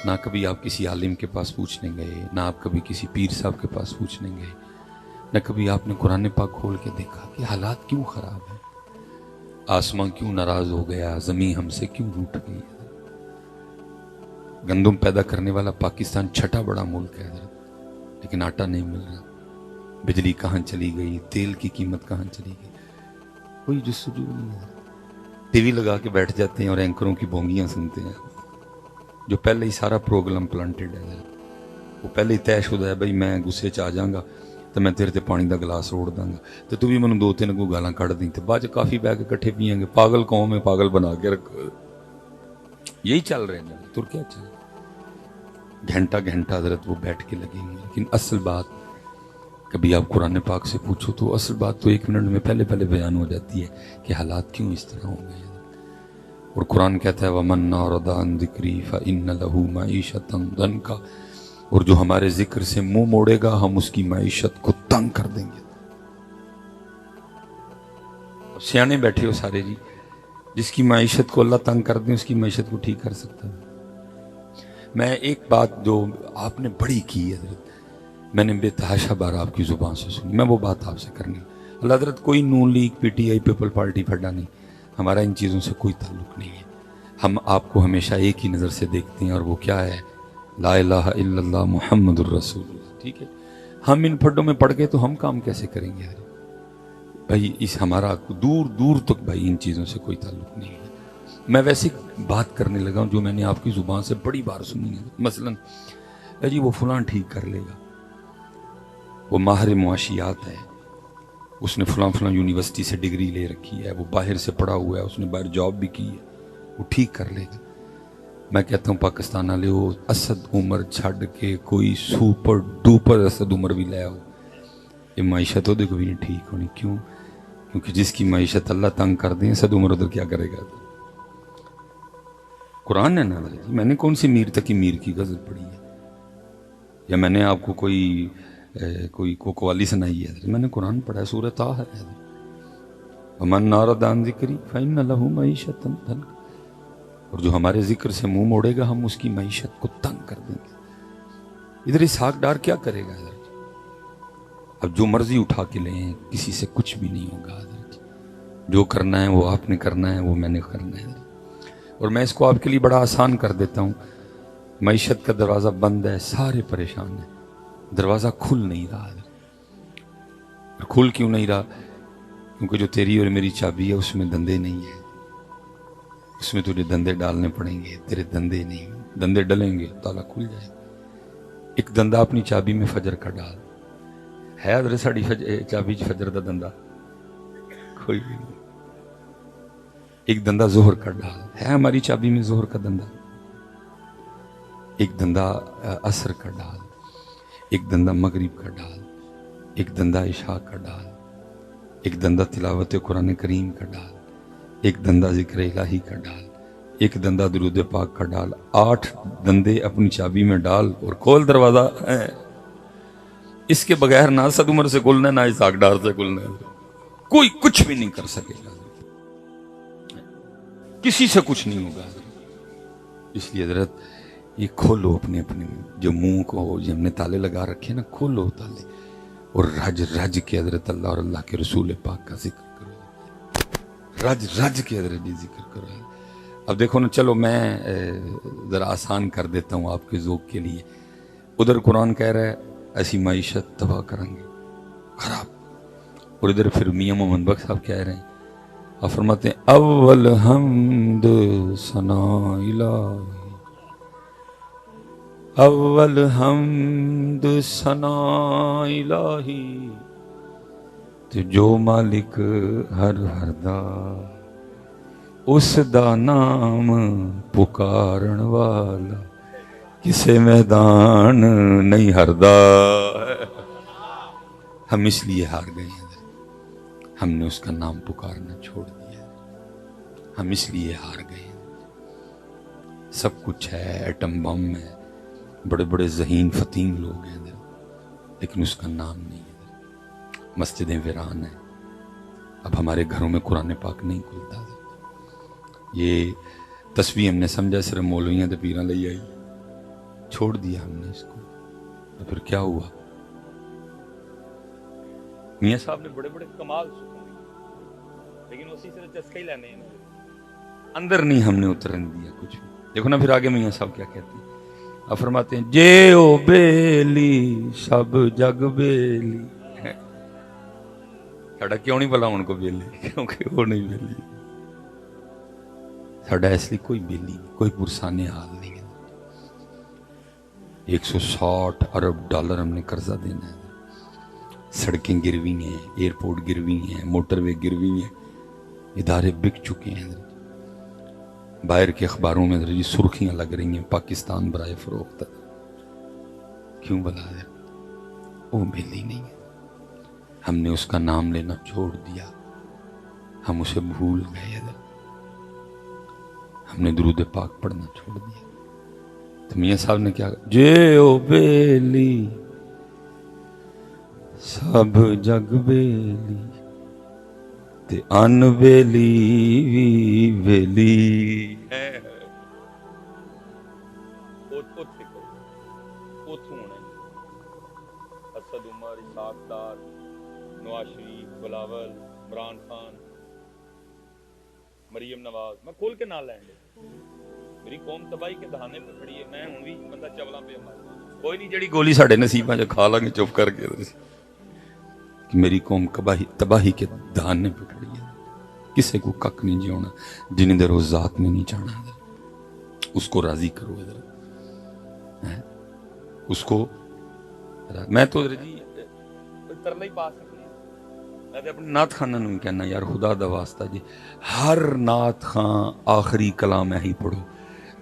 نہ کبھی آپ کسی عالم کے پاس پوچھنے گئے، نہ آپ کبھی کسی پیر صاحب کے پاس پوچھنے گئے، نہ کبھی آپ نے قرآن پاک کھول کے دیکھا کہ حالات کیوں خراب ہیں، آسمان کیوں ناراض ہو گیا، زمین ہم سے کیوں روٹھ گئی ہے۔ گندم پیدا کرنے والا پاکستان چھٹا بڑا ملک ہے حضرت، لیکن آٹا نہیں مل رہا، بجلی کہاں چلی گئی، تیل کی قیمت کہاں چلی گئی، کوئی جستجو نہیں ہے۔ ٹی وی لگا کے بیٹھ جاتے ہیں اور اینکروں کی بونگیاں سنتے ہیں، جو پہلے ہی سارا پروگرام پلانٹڈ ہے، وہ پہلے ہی طے شدہ ہے، بھائی میں غصے چ آ جاؤں گا تو میں تیرے تے پانی دا گلاس روڑ داں گا تو تو بھی منوں دو تین کو گالاں کڑ دیں، تو بعد چ کافی بہ کے کٹھے پیئیں گے، پاگل قوم ہے، پاگل بنا کے رکھو۔ یہی چل رہے ہیں تر کیا چل، گھنٹہ گھنٹہ حضرت وہ بیٹھ کے لگیں گے، لیکن اصل بات کبھی آپ قرآن پاک سے پوچھو تو اصل بات تو 1 منٹ میں پہلے بیان ہو جاتی ہے کہ حالات کیوں اس طرح ہو گئے ہیں۔ اور قرآن کہتا ہے وَمَنْ أَعْرَضَ عَنْ ذِكْرِي فَإِنَّ لَهُ مَعِيشَةً ضَنْكَ، اور جو ہمارے ذکر سے منہ موڑے گا ہم اس کی معیشت کو تنگ کر دیں گے۔ سیانے بیٹھے ہو سارے جی، جس کی معیشت کو اللہ تنگ کر دیں اس کی معیشت کو ٹھیک کر سکتا ہے۔ میں ایک بات جو آپ نے بڑی کی ہے حضرت، میں نے بے تحاشا بار آپ کی زبان سے سنی، میں وہ بات آپ سے کرنی۔ اللہ حضرت کوئی Noon League, P T I, People Party پھڈا نہیں، ہمارا ان چیزوں سے کوئی تعلق نہیں ہے۔ ہم آپ کو ہمیشہ ایک ہی نظر سے دیکھتے ہیں، اور وہ کیا ہے؟ لا الہ الا اللہ محمد الرسول اللہ، ٹھیک ہے؟ ہم ان پھڈوں میں پڑ گئے تو ہم کام کیسے کریں گے بھائی؟ اس ہمارا دور دور تک بھائی ان چیزوں سے کوئی تعلق نہیں ہے۔ میں ویسی بات کرنے لگا ہوں جو میں نے آپ کی زبان سے بڑی بار سنی ہے، مثلاً جی وہ فلاں ٹھیک کر لے گا، وہ ماہر معاشیات ہے، اس نے فلاں یونیورسٹی سے ڈگری لے رکھی ہے، وہ باہر سے پڑھا ہوا ہے، اس نے باہر جاب بھی کی ہے، وہ ٹھیک کر لے گا۔ میں کہتا ہوں پاکستان والے ہو، اسد عمر چھڈ کے کوئی سپر ڈوپر اسد عمر بھی لے آؤ، یہ معیشت وہ دیکھو بھی نہیں ٹھیک ہونی۔ کیوں؟ کیونکہ جس کی معیشت اللہ تنگ کر دیں اسد عمر ادھر کیا کرے گا؟ قرآن ہے نا جی، میں نے کون سی میر تقی میر کی غزل پڑھی ہے، یا میں نے آپ کو کوئی قوالی سنائی ہے؟ میں نے قرآن پڑھا ہے، سورۃ طٰ ہے۔ وَمَنْ أَعْرَضَ عَنْ ذِكْرِي فَإِنَّ لَهُ مَعِيشَةً ضَنْكَ، اور جو ہمارے ذکر سے منہ موڑے گا ہم اس کی معیشت کو تنگ کر دیں گے۔ ادھر اسحاق ڈار کیا کرے گا حضرت؟ اب جو مرضی اٹھا کے لیں، کسی سے کچھ بھی نہیں ہوگا حضرت۔ جو کرنا ہے وہ آپ نے کرنا ہے، وہ میں نے کرنا ہے۔ اور میں اس کو آپ کے لیے بڑا آسان کر دیتا ہوں، معیشت کا دروازہ بند ہے، سارے پریشان ہیں، دروازہ کھل نہیں رہا ہے۔ اور کھل کیوں نہیں رہا؟ کیونکہ جو تیری اور میری چابی ہے اس میں دندے نہیں ہیں، اس میں تجھے دندے ڈالنے پڑیں گے، تیرے دندے نہیں، دندے ڈلیں گے تالا کھل جائے گا۔ ایک دندہ اپنی چابی میں فجر کا ڈال ہے، حضرت ساڑی چابی فجر دا دندہ کوئی بھی نہیں۔ ایک دندہ ظہر کا ڈال ہے ہماری چابی میں، ظہر کا دندہ۔ ایک دندہ عصر کا ڈال، ایک دندہ مغرب کا ڈال، ایک دندہ عشاء کا ڈال، ایک دندہ تلاوت قرآن کریم کا ڈال، ایک دندہ ذکر الہی کا ڈال، ایک دندہ درود پاک کا ڈال۔ 8 دندے اپنی چابی میں ڈال اور کھول دروازہ۔ اس کے بغیر نہ اسد عمر سے کھلنا ہے، نہ اسحاق ڈار سے کھلنا ہے، کوئی کچھ بھی نہیں کر سکے گا، کسی سے کچھ نہیں ہوگا۔ اس لیے حضرت یہ کھولو اپنے جو منہ کو، جو ہم نے تالے لگا رکھے نا، کھولو تالے اور رج رج کے حضرت اللہ اور اللہ کے رسول پاک کا ذکر کرو، رج رج کے حضرت ذکر کرو۔ اب دیکھو نا، چلو میں ذرا آسان کر دیتا ہوں آپ کے ذوق کے لیے۔ ادھر قرآن کہہ رہا ہے ایسی معیشت تباہ کریں گے، خراب، اور ادھر پھر میاں محمد بخش صاحب کہہ رہے ہیں، اور فرماتے ہیں اول حمد ثنا الہی، اول حمد ثنا الہی، تے جو مالک ہر دا اس دا نام پکارن والا کسے میدان نہیں ہردا۔ ہم اس لیے ہار گئے ہیں، ہم نے اس کا نام پکارنا چھوڑ دیا، ہم اس لیے ہار گئے ہیں۔ سب کچھ ہے، ایٹم بم ہے، بڑے بڑے ذہین فتیم لوگ ہیں، لیکن اس کا نام نہیں ہے۔ مسجدیں ویران ہیں، اب ہمارے گھروں میں قرآن پاک نہیں کھلتا۔ یہ تسبیح ہم نے سمجھا صرف مولویاں تے پیراں لئی آئی، چھوڑ دیا ہم نے اس کو، تو پھر کیا ہوا؟ میاں صاحب نے بڑے بڑے کمال سنے، لیکن اسی سے چسکے ہی لینے ہیں، اندر نہیں ہم نے اترن دیا کچھ بھی۔ دیکھو نا پھر آگے میاں صاحب کیا کہتے ہیں، آپ فرماتے ہیں جے او بیلی سب جگ بیلی۔ ساڈا کیوں نہیں بلا ان کو بیلی؟ کیونکہ وہ نہیں بیلی، ساڈا اس لیے کوئی بیلی نہیں، کوئی پرسان حال نہیں ہے۔ 160 ارب ڈالر ہم نے قرضہ دینا ہے، سڑکیں گروی ہیں، ایئرپورٹ گروی ہیں، موٹر وے گروی ہیں، ادارے بک چکے ہیں۔ باہر کے اخباروں میں جی سرخیاں لگ رہی ہیں پاکستان برائے فروخت۔ کیوں بلا دے؟ وہ بیلی نہیں ہے، ہم نے اس کا نام لینا چھوڑ دیا، ہم اسے بھول گئے، ہم نے درود پاک پڑھنا چھوڑ دیا۔ تو میاں صاحب نے کیا کہا، جے او بیلی سب جگ بیلی تے ان بیلی وی بیلی۔ اسد عمر، اسحاق ڈار، نواز شریف، بلاول، عمران خان، مریم نواز، میں کھول کے نام لیں گے۔ میری قوم تباہی کے دہانے پہ کھڑی ہے، میں ہوں بھی بندہ چولاں پہ ہمارا کوئی نہیں، جڑی گولی ساڈے نصیباں چ کھا لیں گے چپ کر کے، کہ میری قوم تباہی کے دہانے پہ کھڑی ہے، کسے کو کک نہیں جیونا، جنہیں دیر اس ذات میں نہیں چاہنا، اس کو راضی کرو ادھر، اس کو میں تو جی ترلا ہی پا سکتی، میں تو اپنے نعت خانہ نوں کہنا یار خدا دا واسطہ جی ہر نعت خان آخری کلام ہے ہی پڑھو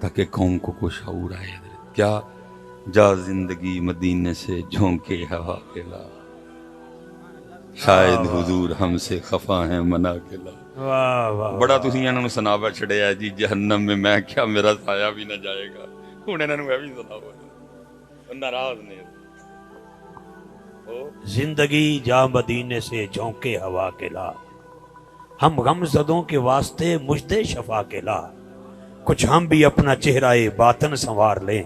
تاکہ قوم کو کوئی شعور آئے۔ کیا جا زندگی مدینے سے جھونکے ہوا کے لا، شاید حضور ہم سے خفا ہیں منا کے لا۔ بڑا تسی انہاں نوں سناوا چھڑیا جی جہنم میں کیا میرا سایہ بھی نہ جائے گا، ہن انہاں نوں اے بھی سناوا، ناراض نے۔ زندگی جا مدینے سے جھونکے ہوا کے لا، ہم غم زدوں کے واسطے مجدے شفا کے لا، کچھ ہم بھی اپنا چہرہ باطن سنوار لیں،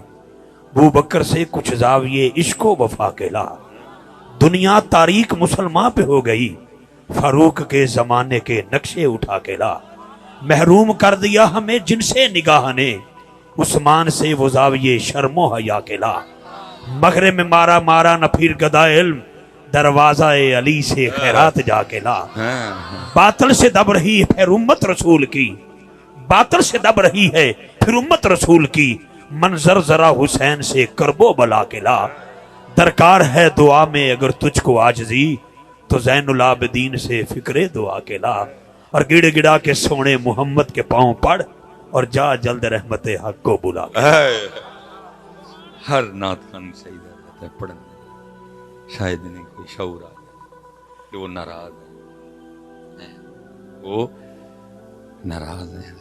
بو بکر سے کچھ زاویے عشق و وفا کے لا۔ دنیا تاریک مسلمان پہ ہو گئی، فاروق کے زمانے کے نقشے اٹھا کے لا، محروم کر دیا ہمیں جن سے نگاہ نے، عثمان سے وہ زاویے شرم و حیا کے لا۔ مغرب میں مارا مارا نہ پھر گدا علم، دروازہ علی سے خیرات جا کے لا۔ باطل سے دب رہی ہے پھر امت رسول کی، باطل سے دب رہی ہے پھر امت رسول کی، منظر ذرا حسین سے کرب و بلا کے لا۔ درکار ہے دعا میں اگر تجھ کو عاجزی، تو زین العابدین سے فکر دعا کے لا، اور گڑ گڑا کے سونے محمد کے پاؤں پڑھ، اور جا جلد رحمت حق کو بلا کے لا۔ ہر نعت خان صحیح رہتا ہے پڑھنے، شاید انہیں کوئی شعور آ جائے کہ وہ ناراض ہے، وہ ناراض ہے۔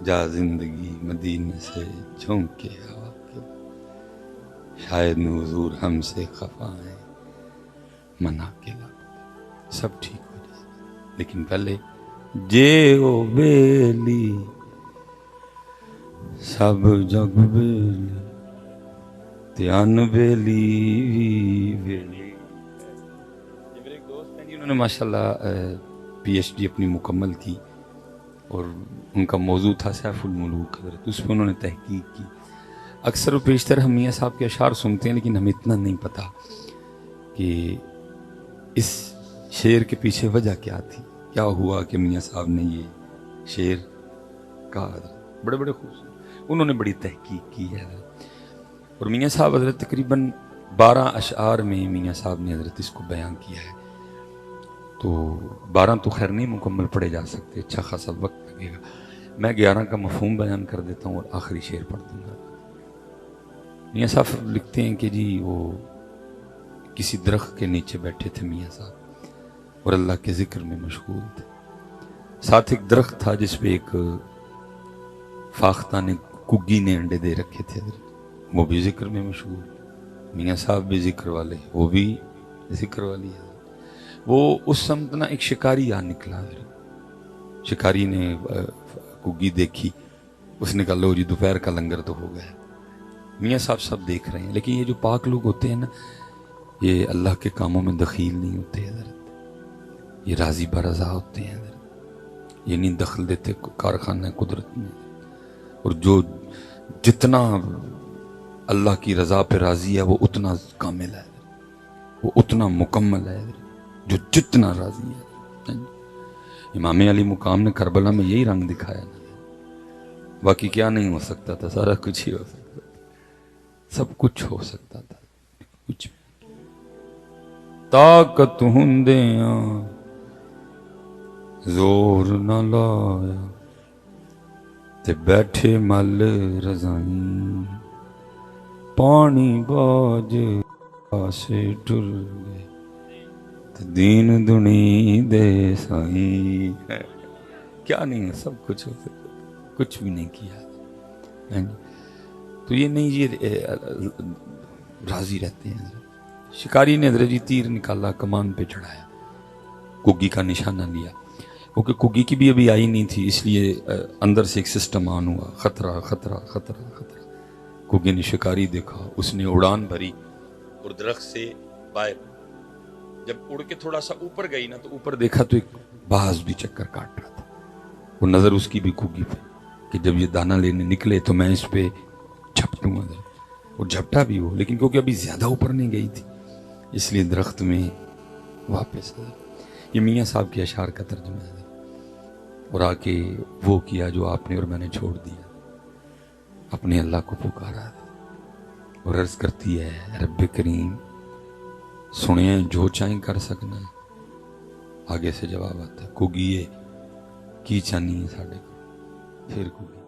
جا زندگی مدینے سے جھونکے ہوا کے، شاید حضور ہم سے خفا ہے منا کے لا۔ سب ٹھیک ہو جائے، لیکن پہلے جے او بیلی سب جگ بیلی تیان بیلی بیلی۔ یہ میرے ایک دوست ہیں جی، انہوں نے ماشاءاللہ پی ایچ ڈی اپنی مکمل کی، اور ان کا موضوع تھا سیف الملوک حضرت، اس پہ انہوں نے تحقیق کی۔ اکثر و بیشتر ہم میاں صاحب کے اشعار سنتے ہیں، لیکن ہمیں اتنا نہیں پتا کہ اس شعر کے پیچھے وجہ کیا تھی، کیا ہوا کہ میاں صاحب نے یہ شعر کہا۔ بڑے بڑے خوبصورت انہوں نے بڑی تحقیق کی ہے، اور میاں صاحب حضرت تقریباً 12 اشعار میں میاں صاحب نے حضرت اس کو بیان کیا ہے، تو 12 تو خیر نہیں مکمل پڑھے جا سکتے، اچھا خاصا وقت لگے گا، میں 11 کا مفہوم بیان کر دیتا ہوں اور آخری شعر پڑھ دوں گا۔ میاں صاحب لکھتے ہیں کہ جی وہ کسی درخت کے نیچے بیٹھے تھے میاں صاحب، اور اللہ کے ذکر میں مشغول تھے، ساتھ ایک درخت تھا جس پہ ایک فاختہ نے کگی نے انڈے دے رکھے تھے، وہ بھی ذکر میں مشغول، میاں صاحب بھی ذکر والے، وہ بھی ذکر والی ہے۔ وہ اس سمت نہ ایک شکاری آ نکلا، شکاری نے کگی دیکھی، اس نے کہا لو جی دوپہر کا لنگر تو ہو گیا، میاں صاحب سب دیکھ رہے ہیں، لیکن یہ جو پاک لوگ ہوتے ہیں نا، یہ اللہ کے کاموں میں دخیل نہیں ہوتے حضرت، یہ راضی برضا ہوتے ہیں حضرت، یہ نہیں دخل دیتے کارخانہ قدرت میں، اور جو جتنا اللہ کی رضا پہ راضی ہے وہ اتنا کامل ہے، وہ اتنا مکمل ہے جو جتنا راضی ہے۔ امام علی مقام نے کربلا میں یہی رنگ دکھایا نا، باقی کیا نہیں ہو سکتا تھا، سارا کچھ ہی ہو سکتا تھا، سب کچھ ہو سکتا تھا، کچھ طاقت ہندیاں زور نہ لایا تے بیٹھے مل رضائیں، پانی باج سے ڈر گئے تے دین دنی دے سائیں۔ کیا نہیں ہے، سب کچھ ہو سکتا، کچھ بھی نہیں کیا۔ تو یہ نہیں، یہ راضی رہتے ہیں۔ شکاری نے حضرت جی تیر نکالا، کمان پہ چڑھایا، کگی کا نشانہ لیا، کیونکہ کگی کی بھی ابھی آئی نہیں تھی، اس لیے اندر سے ایک سسٹم آن ہوا، خطرہ خطرہ خطرہ خطرہ۔ کگی نے شکاری دیکھا، اس نے اڑان بھری اور درخت سے باہر، جب اڑ کے تھوڑا سا اوپر گئی نا تو اوپر دیکھا تو ایک باز بھی چکر کاٹ رہا تھا، وہ نظر اس کی بھی کگی پہ کہ جب یہ دانہ لینے نکلے تو میں اس پہ جھپٹوں گا، اور جھپٹا بھی وہ، لیکن کیونکہ ابھی زیادہ اوپر نہیں گئی تھی اس لیے درخت میں واپس آ۔ یہ میاں صاحب کے اشعار کا ترجمہ ہے، اور آ کے وہ کیا جو آپ نے اور میں نے چھوڑ دیا، اپنے اللہ کو پکارا اور عرض کرتی ہے رب کریم سنیں جو چاہیں کر سکنا ہے۔ آگے سے جواب آتا ہے کگیے کی چانی ہے ساڑھے کو، پھر کگی